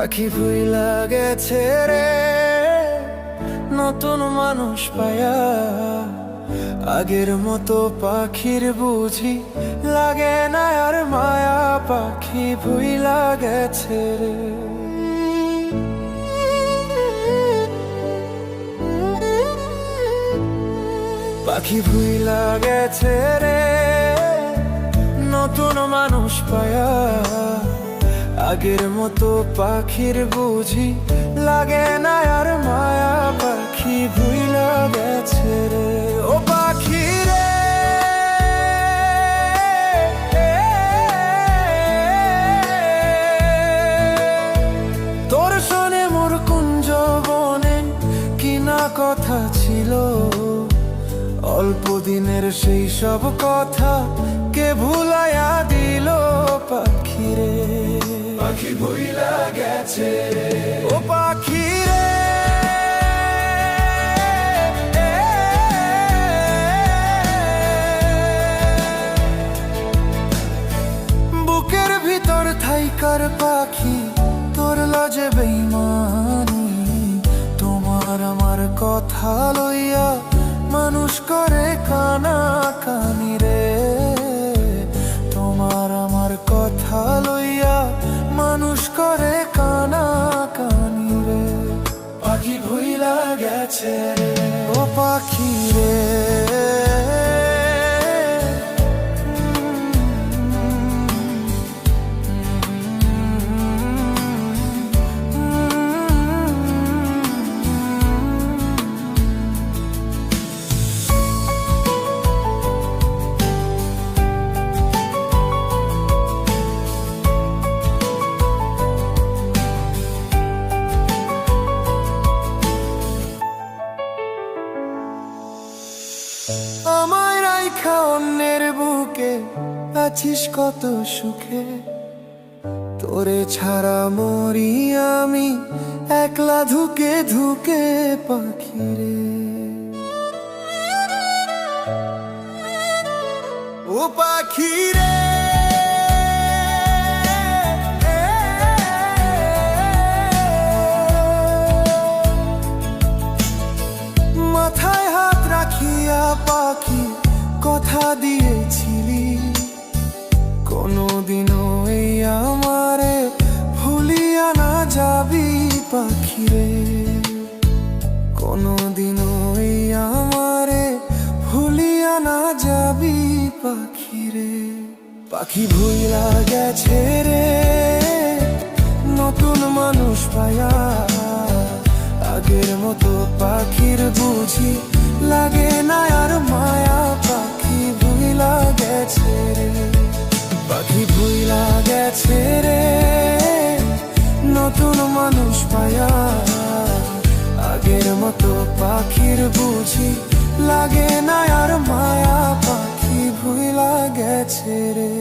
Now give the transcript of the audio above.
পাখি ভুইলা গেছে রে নতুন মানুষ পায়া, আগের মতো পাখির বুঝি লাগে না আর মায়া। পাখি ভুইলা গেছে রে। পাখি ভুইলা গেছে রে নতুন মানুষ পায়া, আগের মতো পাখির বুঝি লাগে না আর মায়া। পাখি ভুইলা গেছে রে। ও পাখি রে তোর শোনে মোর কুঞ্জ বনে কিনা কথা ছিল, অল্প দিনের সেই সব কথা কে ভুলাইয়া দিল। পাখি রে পাখি ভুইলা গেছে রে। ও পাখি রে বুকের ভিতর থাইকার পাখি তোর লজে বেইমানি, তোমার আমার কথা লইয়া মানুষ করে কানা কানি রে। তোমার আমার কথা লইয়া মানুষ করে কানা কানি রে। পাখি ভুইলা গেছে রে। ও পাখি রে আমায় রাইখা অন্যের বুকে আছিস কত সুখে, তোরে ছাড়া মরি আমি একলা ধুকে ধুকে। পাখি রে ও পাখি রে মাথায় হাত রাখিয়া পাখি কথা দিয়েছিলি, কোনদিনও এই আমারে ভুলিয়া না যাবি। পাখি রে কোনদিনও এই আমারে ভুলিয়া না যাবি। পাখি রে পাখি ভুইলা গেছে রে নতুন মানুষ পায়া, আগের মতো পাখির বুঝি লাগে না আর মায়া। পাখি ভুইলা গেছে রে। পাখি ভুইলা গেছে রে নতুন মানুষ পায়া, আগের মতো পাখির বুঝি লাগে না আর মায়া। পাখি ভুইলা গেছে রে।